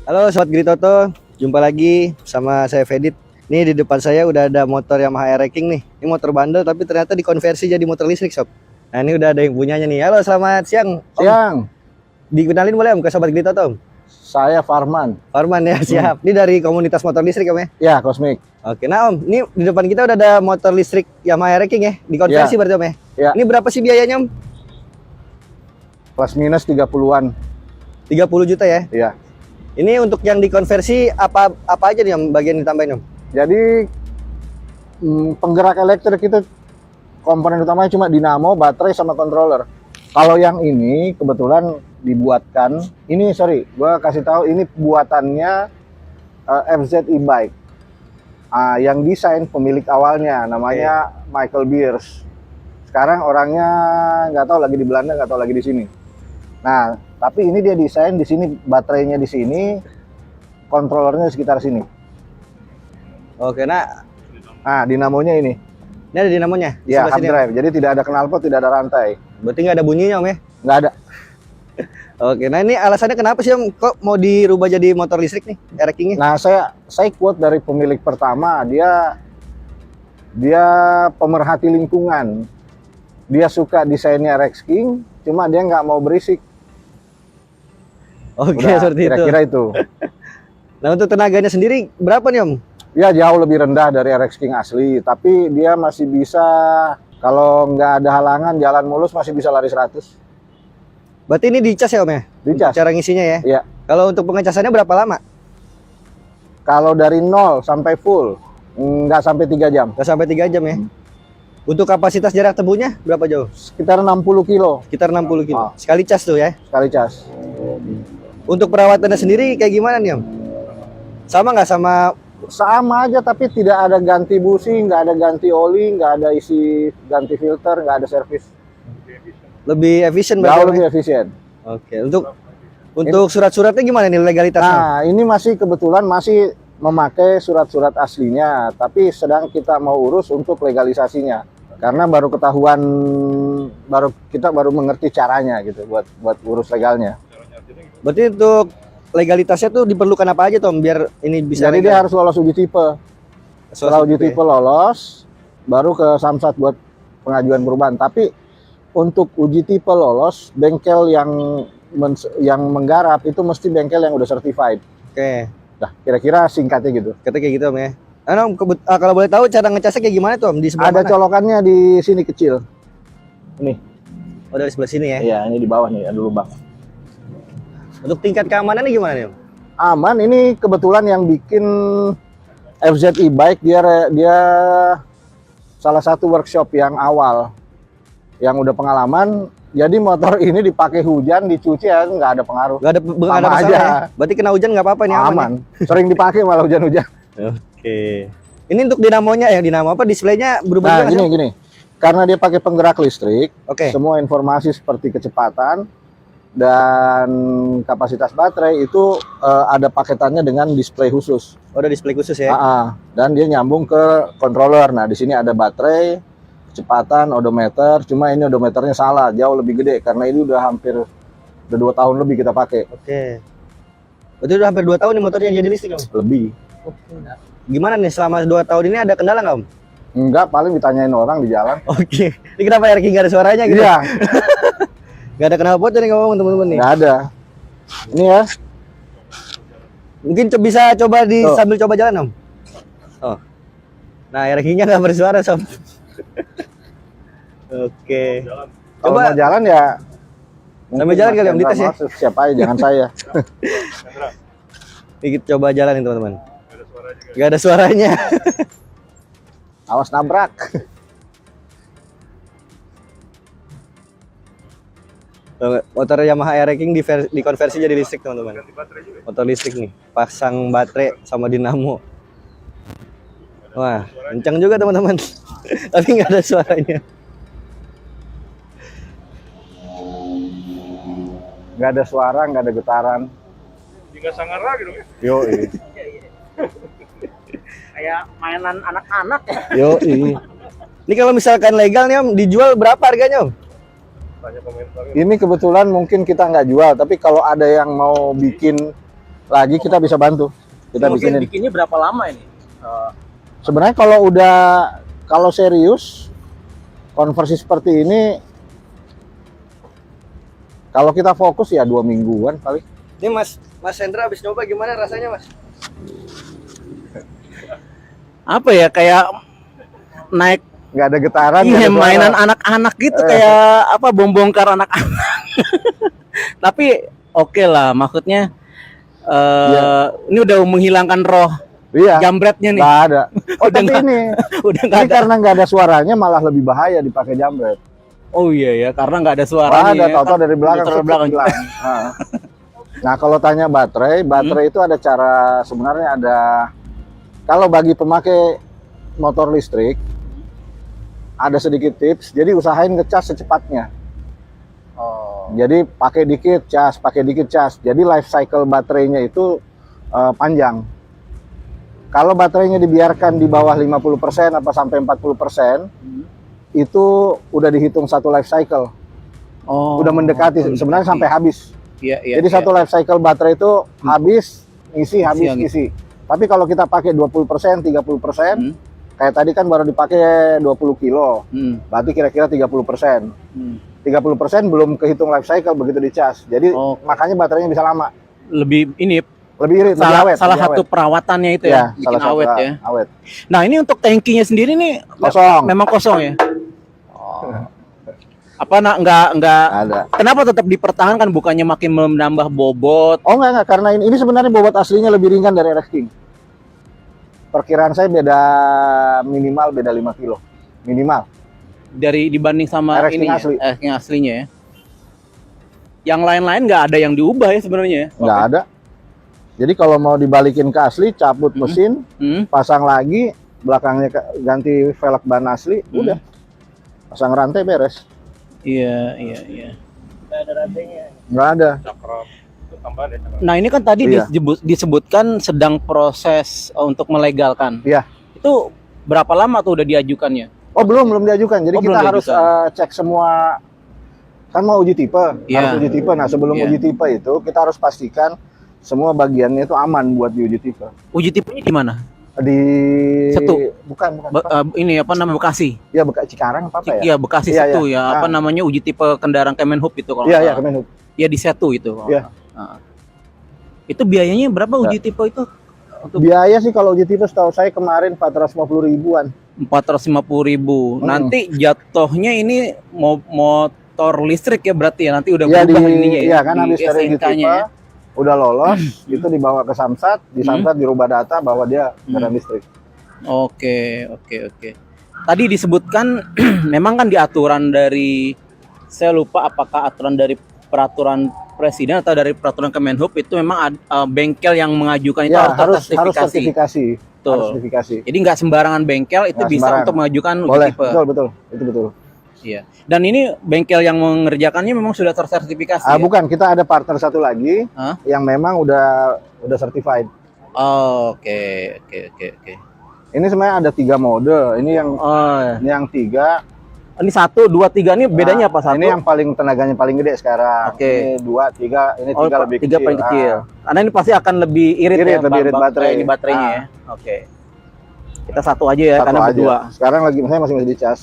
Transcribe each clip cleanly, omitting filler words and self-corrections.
Halo Sobat Gritoto, jumpa lagi sama saya Fedit. Nih di depan saya udah ada motor Yamaha Air King nih. Ini motor bandel tapi ternyata dikonversi jadi motor listrik, Sob. Nah ini udah ada yang punyanya nih. Halo, selamat siang, Om. Siang, Dikenalin boleh Om ke Sobat Gritoto, Om? saya Farman. Farman ya, siap. Ini dari komunitas motor listrik, Om ya? Ya, Cosmic. Oke, nah Om, ini di depan kita udah ada motor listrik Yamaha Air King ya? Dikonversi Ya. berarti Om ya? Ya. Ini berapa sih biayanya, Om? Plus minus 30-an. 30 juta ya? Iya. Ini untuk yang dikonversi apa aja nih Om bagian ditambahin, Om? Jadi penggerak elektrik itu komponen utamanya cuma dinamo, baterai sama controller. Kalau yang ini kebetulan dibuatkan, gua kasih tahu ini buatannya FZ e-bike. Yang desain pemilik awalnya namanya Michael Beers. Sekarang orangnya nggak tahu lagi di Belanda, nggak tahu lagi di sini. Nah, tapi ini dia desain di sini, baterainya di sini, kontrolernya di sekitar sini. Oke, nah Dinamonya ini. ini ada dinamonya? Di Ya, sebelah hard sini, Om? drive. Jadi tidak ada knalpot, tidak ada rantai. Berarti nggak ada bunyinya Om ya? Nggak ada. Oke, nah ini alasannya kenapa sih Om kok mau dirubah jadi motor listrik nih, Air King-nya? Nah, saya quote dari pemilik pertama, dia pemerhati lingkungan. Dia suka desainnya Rex King, cuma dia nggak mau berisik. Oke, Udah, seperti itu. kira-kira itu. Nah, untuk tenaganya sendiri berapa nih Om? Ya jauh lebih rendah dari Rex King asli, tapi dia masih bisa, kalau nggak ada halangan jalan mulus masih bisa lari 100. Berarti ini dicas ya Om ya? Dicas. Cara ngisinya ya? Iya. Kalau untuk pengecasannya berapa lama? Kalau dari 0 sampai full nggak sampai 3 jam. Nggak sampai 3 jam ya? Untuk kapasitas jarak tempuhnya berapa jauh? Sekitar 60 kilo Sekitar 60 kilo. Oh. Sekali cas tuh ya? sekali cas. Untuk perawatannya sendiri kayak gimana nih Om? Sama nggak sama? Sama aja, tapi tidak ada ganti busi, nggak ada ganti oli, nggak ada isi ganti filter, nggak ada servis. Lebih efisien berarti, Jauh Om, lebih ya? efisien. Oke, untuk surat-suratnya gimana nih legalitasnya? Nah, ini masih kebetulan masih memakai surat-surat aslinya, tapi sedang kita mau urus untuk legalisasinya. Karena baru ketahuan, kita baru mengerti caranya gitu buat urus legalnya. Berarti untuk legalitasnya tuh diperlukan apa aja Tom biar ini bisa Jadi dia harus lolos uji tipe. Setelah uji tipe lolos, baru ke Samsat buat pengajuan perubahan. Tapi untuk uji tipe lolos, bengkel yang menggarap itu mesti bengkel yang udah certified. Oke, Nah, kira-kira singkatnya gitu. kata kayak gitu Om ya. Nah, Om, kalau boleh tahu cara ngecasnya kayak gimana tuh Om? Di sebelah Ada mana? colokannya di sini kecil. Ini. Oh, dari sebelah sini ya. Iya, ini di bawah nih, ada lubang. Untuk tingkat keamanannya gimana nih Om? Aman, ini kebetulan yang bikin FZ e-bike dia salah satu workshop yang awal yang udah pengalaman. Jadi motor ini dipakai hujan, dicuci ya nggak ada pengaruh. Nggak ada Sama masalah aja. ya? Berarti kena hujan nggak apa-apa nih, aman. Aman. Sering dipakai malah hujan-hujan. Ya? Oke. Ini untuk dinamonya ya, dinamo apa? Displaynya berubah Nah, juga nggak sih, Om? gini. Karena dia pakai penggerak listrik, Oke. semua informasi seperti kecepatan dan kapasitas baterai itu ada paketannya dengan display khusus. Oh, ada display khusus ya. Dan dia nyambung ke controller. Nah, di sini ada baterai, kecepatan, odometer. Cuma ini odometernya salah, jauh lebih gede karena ini udah 2 tahun lebih kita pakai. Oke. Berarti udah hampir 2 tahun nih motornya jadi listrik Om. Lebih. Gimana nih selama 2 tahun ini ada kendala nggak Om? Enggak, paling ditanyain orang di jalan. Oke. Ini kenapa Air King nggak ada suaranya gitu? Iya, Nggak ada knalpot nih ngomong teman-teman nih. nggak ada. Ini ya. Mungkin bisa coba Tuh. sambil coba jalan Om. Oh. Nah, Air King-nya nggak bersuara Sob. Oke. Kalau Coba mau jalan ya. sambil mungkin jalan Mas kali Om Hendra dites ya. mau, siapa aja, jangan saya. Ini kita coba jalan nih teman-teman. Nggak ada suaranya. Awas nabrak. Motor Yamaha Air King dikonversi jadi listrik teman-teman. Motor listrik nih, pasang baterai sama dinamo. Wah, kencang juga teman-teman. Tapi nggak ada suaranya. Nggak ada suara, nggak ada getaran. Jika sangar lagi dong ya. Yo, Kayak mainan anak-anak ya. Yo, ini kalau misalkan legal nih Om, dijual berapa harganya Om? Tanya komentarnya. Ini kebetulan mungkin kita nggak jual, tapi kalau ada yang mau bikin lagi kita bisa bantu. Kita Mungkin bikinin. bikinnya berapa lama ini? Sebenarnya kalau serius konversi seperti ini, kalau kita fokus ya 2 mingguan kali. Ini Mas Hendra habis nyoba gimana rasanya Mas? Apa ya, kayak naik Nggak ada getaran. nggak iya, ada suara. mainan anak-anak gitu, kayak apa, bom-bongkar anak-anak. Tapi oke lah, maksudnya ini udah menghilangkan roh Iya. jambretnya nih. Nggak ada. Oh Udah tapi nggak- ini Udah nggak ini ada. karena nggak ada suaranya malah lebih bahaya dipakai jambret. Oh iya ya, karena nggak ada Wah, suaranya. ada ya, tahu-tahu kan dari belakang. muter belakang. hilang. Nah, kalau tanya baterai itu ada cara, sebenarnya ada, kalau bagi pemakai motor listrik ada sedikit tips. Jadi usahain ngecas secepatnya. Oh. Jadi pakai dikit cas. Jadi life cycle baterainya itu panjang. Kalau baterainya dibiarkan di bawah 50% apa sampai 40%, itu udah dihitung satu life cycle. Oh. Udah mendekati, sebenarnya sampai habis. Iya, iya. Jadi satu life cycle baterai itu habis, ngisi, habis, Isi, ngisi. Tapi kalau kita pakai 20%, 30%, kayak tadi kan baru dipakai 20 kilo, berarti kira-kira 30%. 30% belum kehitung life cycle begitu dicas. Jadi Oh. makanya baterainya bisa lama. Lebih ini Lebih irit, lebih salah, awet. salah lebih satu awet. perawatannya itu ya, bikin salah satu awet ya. awet. Nah, ini untuk tangkinya sendiri nih Kosong. memang kosong ya. Apa nggak Ada. kenapa tetap dipertahankan, bukannya makin menambah bobot? Oh enggak, karena ini sebenarnya bobot aslinya lebih ringan dari RX King. Perkiraan saya minimal beda 5 kilo. Minimal. Dari dibanding sama RX ini King asli. ya, yang aslinya ya. Yang lain-lain nggak ada yang diubah ya sebenarnya ya? Nggak ada. Jadi kalau mau dibalikin ke asli, cabut mesin, pasang lagi, belakangnya ganti velg ban asli, udah. Pasang rantai beres. Iya. Nggak ada. Cakram. Itu tambahan ya cakram. Nah, ini kan tadi Iya. disebutkan sedang proses untuk melegalkan. Iya. Itu berapa lama tuh udah diajukannya? Oh belum diajukan. Jadi Oh, kita belum harus diajukan. cek semua, kan mau uji tipe, Iya. harus uji tipe. Nah sebelum Iya. uji tipe itu kita harus pastikan semua bagiannya itu aman buat diuji tipe. Uji tipenya di mana? Di Setu. bukan. Ini apa namanya, Bekasi? Ya Cikarang apa ya? Iya, Bekasi Iya, Setu iya. ya. Apa Ah. namanya, uji tipe kendaraan Kemenhub itu kalau Iya nggak iya salah. Kemenhub. Iya, di Setu itu. kalau Iya. nggak salah. Itu biayanya berapa uji tipe itu? Untuk Biaya sih kalau uji tipe setahu saya kemarin 450 ribuan. 450.000. Nanti jatuhnya ini motor listrik ya berarti ya, nanti udah Iya berubah ininya ya. iya kan di habis dari uji SNK-nya tipe ya. udah lolos, itu dibawa ke Samsat, di Samsat dirubah data bahwa dia kendaraan listrik. Oke. Tadi disebutkan memang kan di aturan dari, saya lupa apakah aturan dari peraturan presiden atau dari peraturan Kemenhub, itu memang bengkel yang mengajukan itu Ya harus harus sertifikasi. sertifikasi. Betul. Harus sertifikasi. Jadi nggak sembarangan bengkel itu Nggak bisa sembarangan. untuk mengajukan uji Boleh, tipe. betul, itu betul. Iya. Dan ini bengkel yang mengerjakannya memang sudah tersertifikasi. ya? Bukan, kita ada partner satu lagi Hah? yang memang udah certified. Oh, oke. Ini sebenarnya ada 3 mode. Ini yang 3. Ini 1, 2, 3 ini bedanya apa satu? Ini yang paling tenaganya paling gede sekarang. Oke. Ini 2, 3, ini 3 lebih 3 kecil. paling kecil. Karena ini pasti akan lebih irit, Irit, ya, lebih irit baterai. Ini baterainya ya. Oke. Kita satu aja ya, Satu karena aja. berdua. Sekarang lagi saya masih dicas.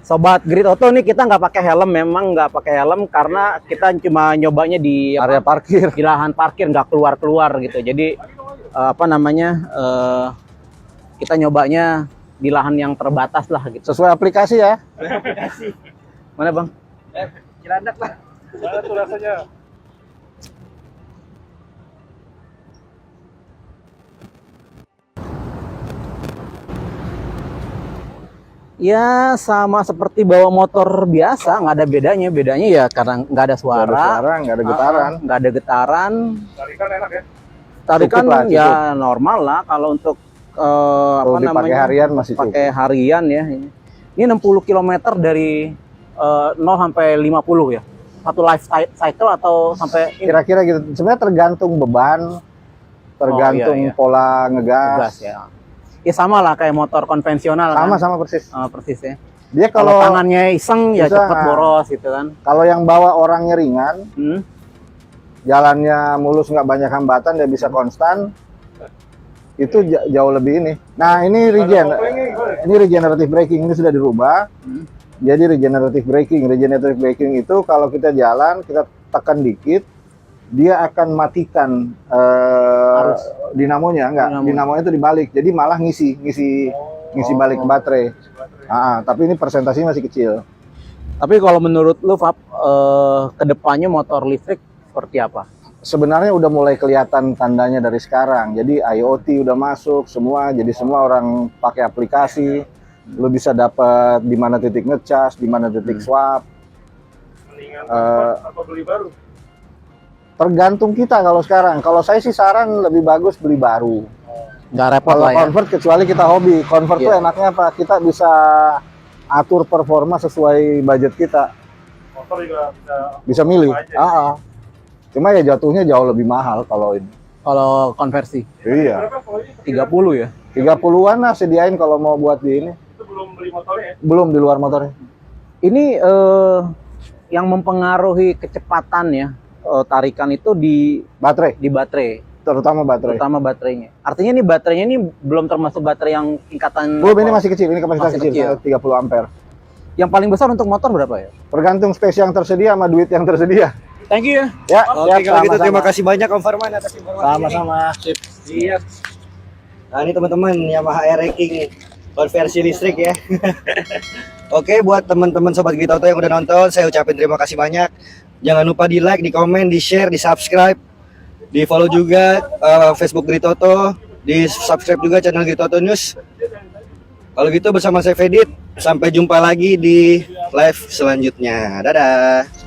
Sobat Grid Auto nih, kita nggak pakai helm, memang nggak pakai helm karena kita cuma nyobanya di Area parkir. di lahan parkir, nggak keluar gitu. Jadi kita nyobanya di lahan yang terbatas lah gitu. Sesuai aplikasi ya. Mana bang? Cilandak lah. Mana tuh rasanya? Ya sama seperti bawa motor biasa, nggak ada bedanya. Bedanya ya karena nggak ada Nggak suara, ada suara, nggak ada getaran. nggak ada getaran. Tarikan enak ya? Tarikan Cukup lah, ya normal lah kalau untuk Kalau dipakai harian masih cukup. pakai harian ya. Ini 60 km dari 0 sampai 50 ya. Satu life cycle atau sampai Kira-kira gitu. Sebenarnya tergantung beban, tergantung iya. pola gas ngegas. ya. Ya sama lah kayak motor konvensional kan. Sama persis. Persis ya. Dia Kalau kalau tangannya iseng ya Bisa. cepet boros gitu kan. kalau yang bawa orangnya ringan, Hmm. jalannya mulus nggak banyak hambatan, dia bisa konstan. Itu jauh lebih ini. Nah, ini regenerative braking ini sudah dirubah. Hmm. Jadi regenerative braking itu kalau kita jalan, kita tekan dikit, dia akan matikan Arus. dinamonya, enggak. Dinamo. Dinamonya itu dibalik. Jadi malah ngisi balik ke baterai. Tapi ini presentasinya masih kecil. Tapi kalau menurut lu Fab, kedepannya motor listrik seperti apa? Sebenarnya udah mulai kelihatan tandanya dari sekarang. Jadi IoT udah masuk semua, jadi semua orang pakai aplikasi. Lu bisa dapat di mana titik ngecas, di mana titik swap. Mendingan Eh, apa beli baru? Tergantung kita kalau sekarang. Kalau saya sih saran lebih bagus beli baru. Nggak repot Kalau lah ya. convert kecuali kita hobi. Convert tuh Iya. enaknya apa? Kita bisa atur performa sesuai budget kita. Motor juga bisa Bisa milih. aja. Cuma ya jatuhnya jauh lebih mahal kalau ini. Kalau konversi Iya. Berapa kalau ini? 30 ya. 30-an lah sediain kalau mau buat di ini. Itu belum beli motornya ya? Belum di luar motornya. Ini yang mempengaruhi kecepatan ya, tarikan itu di Baterai, baterai, terutama baterai. terutama baterainya. Artinya nih baterainya ini belum termasuk baterai yang tingkatan. Belum, ini masih kecil, ini kapasitas Masih kecil, kecil. 30 ampere. Yang paling besar untuk motor berapa ya? Tergantung space yang tersedia sama duit yang tersedia. Thank you ya. Ya, Oke, siap, kalau gitu sama-sama. terima kasih banyak Om Farman atas informasinya. Sama-sama. Siap. Nah, ini teman-teman Yamaha Air King konversi listrik ya. Oke, buat teman-teman sobat Gritoto yang udah nonton, saya ucapin terima kasih banyak. Jangan lupa di like, di komen, di share, di subscribe, di follow juga Facebook Gritoto, di subscribe juga channel Gritoto News. Kalau gitu bersama saya Fedit, sampai jumpa lagi di live selanjutnya. Dadah.